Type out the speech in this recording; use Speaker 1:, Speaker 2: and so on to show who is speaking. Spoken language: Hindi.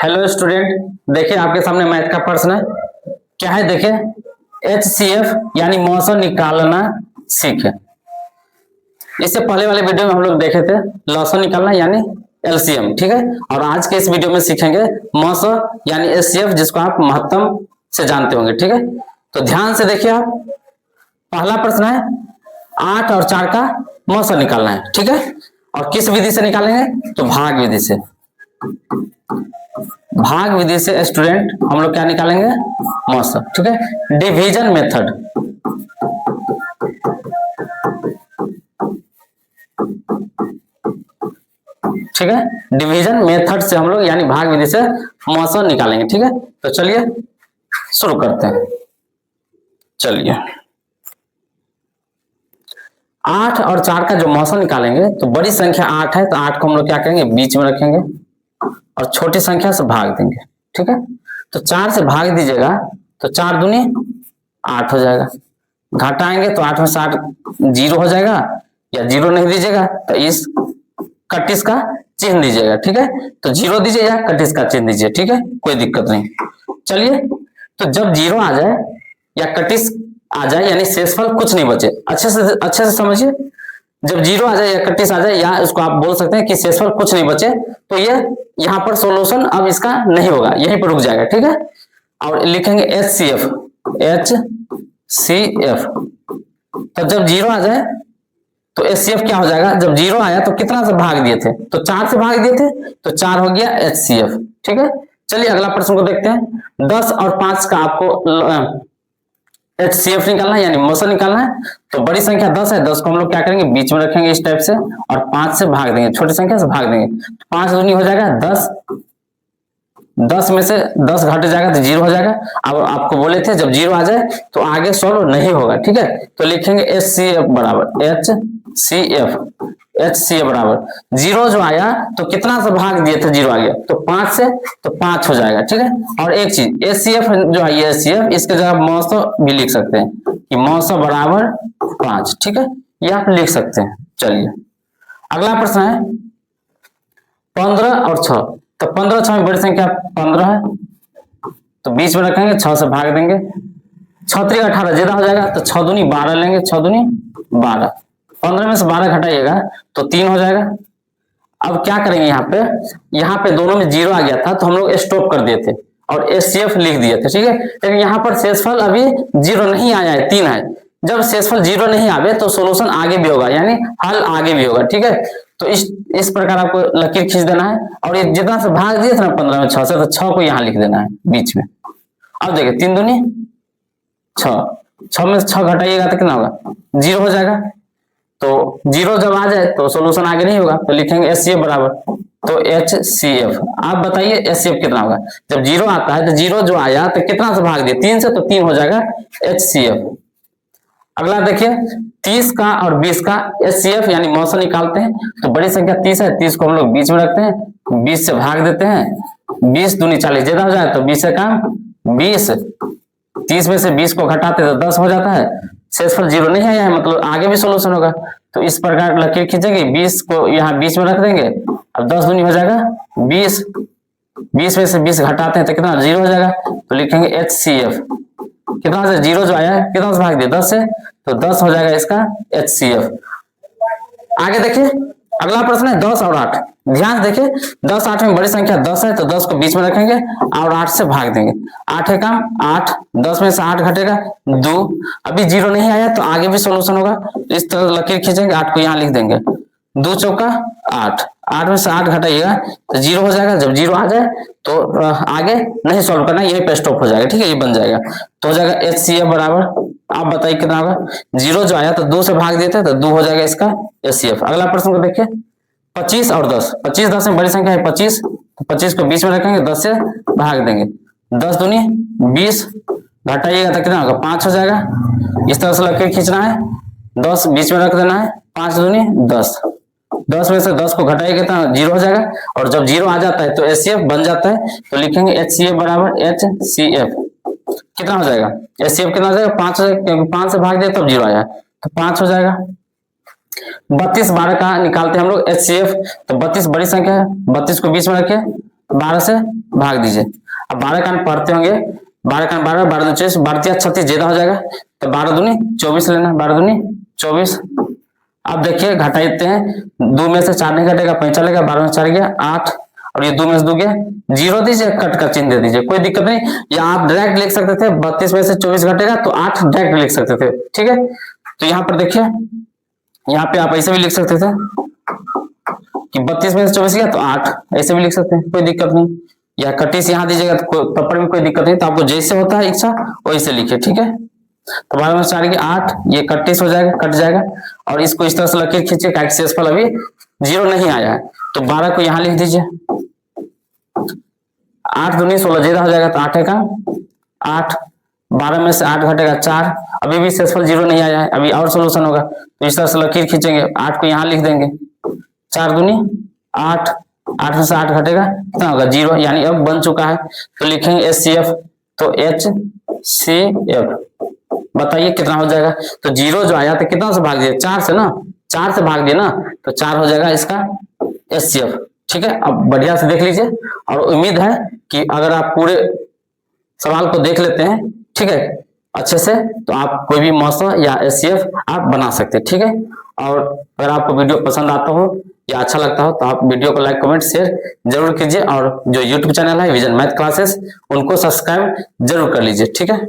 Speaker 1: हेलो स्टूडेंट, देखिए आपके सामने मैथ का प्रश्न है। क्या है देखिए, HCF यानी मौसम निकालना सीखे। इससे पहले वाले वीडियो में हम लोग देखे थे लॉसन निकालना यानी LCM, ठीक है। और आज के इस वीडियो में सीखेंगे मौसम यानी HCF, जिसको आप महत्तम से जानते होंगे, ठीक है। तो ध्यान से देखिए, आप पहला प्रश्न है 8 और 4 का मौसम निकालना है, ठीक है। और किस विधि से निकालेंगे? तो भाग विधि से। भाग विधि से स्टूडेंट हम लोग क्या निकालेंगे? मौसम, ठीक है। डिवीजन मेथड, ठीक है। डिवीजन मेथड से हम लोग यानी भाग विधि से मौसम निकालेंगे, ठीक है। तो चलिए शुरू करते हैं। चलिए 8 और 4 का जो मौसम निकालेंगे, तो बड़ी संख्या 8 है तो 8 को हम लोग क्या करेंगे? बीच में रखेंगे और छोटी संख्या से भाग देंगे, ठीक है। तो 4 से भाग दीजिएगा तो 4 दूनी 8 हो जाएगा। घटाएंगे तो 8 में से 8 जीरो हो जाएगा, या जीरो नहीं दीजिएगा तो इस कटिस का चिन्ह दीजिएगा, ठीक है। तो जीरो दीजिए या कटिस का चिन्ह दीजिए, ठीक है, कोई दिक्कत नहीं। चलिए, तो जब जीरो आ जाए या कटिस आ जाए यानी शेषफल कुछ नहीं बचे, अच्छे से समझिए। जब जीरो आ जाए या कटिस आ जाए, या इसको आप बोल सकते हैं कि शेषफल कुछ नहीं बचे, तो ये यहाँ पर सोल्यूशन अब इसका नहीं होगा, यहीं पर रुक जाएगा, ठीक है। और लिखेंगे HCF। तो जब जीरो आ जाए तो HCF क्या हो जाएगा? जब जीरो आया तो कितना से भाग दिए थे? तो 4 से भाग दिए थे, तो 4 हो गया HCF, ठीक है। चलिए अगला प्रश्न को देखते हैं। 10 और 5 का आपको HCF निकालना है यानी मौसम निकालना है। तो बड़ी संख्या 10 है, 10 को हम लोग क्या करेंगे? बीच में रखेंगे इस टाइप से, और 5 से भाग देंगे, छोटी संख्या से भाग देंगे। 5 दूनी हो जाएगा 10, 10 में से 10 घट जाएगा तो जीरो हो जाएगा। अब आपको बोले थे जब जीरो आ जाए तो आगे सॉल्व नहीं होगा, ठीक है। तो लिखेंगे HCF बराबर HCF बराबर जीरो जो आया तो कितना से भाग दिए थे? जीरो आ गया तो 5 से, तो 5 हो जाएगा, ठीक है। और एक चीज HCF जो है ये HCF, इसके जगह मौसम भी लिख सकते हैं कि मौसम बराबर 5, ठीक है, ये आप लिख सकते हैं। चलिए अगला प्रश्न है 15 और 6। तो 15 6 में बड़ी संख्या 15 है, तो बीच में रखेंगे, 6 से भाग देंगे, 6 3 18 ज्यादा हो जाएगा, तो 6 दूनी 12 लेंगे, 6 दूनी 12। 15 में से 12 घटाइएगा तो 3 हो जाएगा। अब क्या करेंगे? यहाँ पे दोनों में जीरो आ गया था तो हम लोग स्टॉप कर दिए थे और HCF लिख दिए थे, ठीक है। लेकिन यहाँ पर शेषफल अभी जीरो नहीं आया है, 3 है। जब शेषफल जीरो नहीं आवे तो सोल्यूशन आगे भी होगा, यानी हल आगे भी होगा, ठीक है। तो इस प्रकार आपको लकीर खींच देना है, और ये जितना से भाग दिए थे ना 15 में 6 से, तो 6 को यहाँ लिख देना है बीच में। अब देखिए 3 दूनी 6, 6 में से 6 घटाइएगा तो कितना होगा? जीरो हो जाएगा। तो जीरो जब आ जाए तो सोल्यूशन आगे नहीं होगा, तो लिखेंगे HCF बराबर, तो HCF। आप बताइए HCF कितना होगा? जब जीरो आता है तो जीरो जो आया तो कितना से भाग दिया? 3 से, तो 3 हो जाएगा HCF। अगला देखिए 30 का और 20 का HCF यानी मौसम निकालते हैं। तो बड़ी संख्या 30 है, 30 को हम लोग बीच में रखते हैं, 20 से भाग देते हैं, 20 दूनी 40 ज्यादा हो जाए तो 20 से कम 20, 30 में से 20 को घटाते तो 10 हो जाता है। शेषफल जीरो नहीं आया है, मतलब आगे भी सोल्यूशन होगा। तो इस प्रकार लकीर खींचेंगे, 20 को यहाँ बीच में रख देंगे, अब 10 दूनी हो जाएगा 20, 20 में से 20 घटाते हैं तो कितना? जीरो हो जाएगा। तो लिखेंगे HCF कितना से? जीरो जो आया है कितना से भाग दिया? 10 से, तो 10 हो जाएगा इसका HCF। आगे देखिए अगला प्रश्न है 10 और 8। ध्यान से देखिए 10 8 में बड़ी संख्या 10 है, तो 10 को बीच में रखेंगे और 8 से भाग देंगे। 8 है काम 8, 10 में से 8 घटेगा 2। अभी जीरो नहीं आया तो आगे भी सोल्यूशन होगा। इस तरह लकीर खींचेंगे, 8 को यहाँ लिख देंगे, 2 चौका 8, 8 में से 8 घटाइएगा तो जीरो हो जाएगा। जब जीरो आ जाए तो आगे नहीं सॉल्व करना, यही पे स्टॉप हो जाएगा, ठीक है, ये बन जाएगा। तो हो जाएगा HCF बराबर, आप बताइए कितना होगा? जीरो जो आया तो 2 से भाग देते तो 2 हो जाएगा इसका HCF। अगला प्रश्न को देखिए 25 और 10। 25 10 में बड़ी संख्या है 25, तो 25 को बीच में रखेंगे, 10 से भाग देंगे, 10 दूनी 20, घटाइएगा तो कितना होगा? 5 हो जाएगा। इस तरह से लकीर खींचना है, 10 बीच में रख देना है, 5 दूनी 10, 10 में से 10 को घटाइएगा तो जीरो हो जाएगा। और जब जीरो आ जाता है तो HCF बन जाता है, तो लिखेंगे HCF बराबर HCF कितना हो जाएगा? HCF कितना हो जाएगा? 5 हो जाएगा, क्योंकि 5 से भाग दिया तब जीरो आया, तो 5 हो जाएगा। 32 12 का निकालते हैं हम लोग HCF। तो 32 बड़ी संख्या है, 32 को बीच में रखे, 12 से भाग दीजिए। अब 12 का पढ़ते होंगे, 12 का 12, 12 दूनी 24, 12 या 36 ज्यादा हो जाएगा, तो 12 दूनी 24 लेना, 12 दूनी 24। अब देखिए घटाते हैं, 2 में से 4 नहीं घटेगा, 5 चलेगा, 12 में 4 गया 8, और ये 2 में से 2 गया 0 दीजिए, कट का चिन्ह दे दीजिए, कोई दिक्कत नहीं। या आप डायरेक्ट लिख सकते थे 32 में से 24 घटेगा तो 8 डायरेक्ट लिख सकते थे, ठीक है। तो यहाँ पर देखिए, यहाँ पे आप ऐसे भी लिख सकते थे कि 32 में से 24 गया तो 8, ऐसे भी लिख सकते हैं, कोई दिक्कत नहीं। या 31 यहाँ दीजिएगा तो पेपर में कोई दिक्कत नहीं, तो आपको जैसे होता है इच्छा वैसे लिखे, ठीक है। तो 12 में 4 गया 8, ये 31 हो जाएगा, कट जाएगा, और इसको इस तरह से लकीर खींचिए, शेषफल अभी 0 नहीं आया है, तो 12 को यहाँ लिख दीजिए, 8 दूनी 16 ज्यादा हो जाएगा, तो 8 का 8, 12 में से 8 घटेगा 4, अभी भी शेषफल 0 नहीं आया है, अभी और सोल्यूशन होगा, तो इस तरह से लकीर खींचेंगे, 8 को यहाँ लिख देंगे, 4 दूनी 8, 8 में से 8 घटेगा कितना होगा 0, यानी अब बन चुका है। तो लिखेंगे HCF, तो HCF, बताइए कितना हो जाएगा। तो 0 जो आया तो कितना से भाग दिया, 4 से ना, 4 से भाग दिया ना, तो 4 हो जाएगा इसका HCF, ठीक है। अब बढ़िया से देख लीजिए, और उम्मीद है कि अगर आप पूरे सवाल को देख लेते हैं, ठीक है, अच्छे से, तो आप कोई भी मौसा या HCF आप बना सकते हैं, ठीक है। और अगर आपको वीडियो पसंद आता हो या अच्छा लगता हो तो आप वीडियो को लाइक कमेंट शेयर जरूर कीजिए, और जो YouTube चैनल है विजन मैथ क्लासेस उनको सब्सक्राइब जरूर कर लीजिए, ठीक है।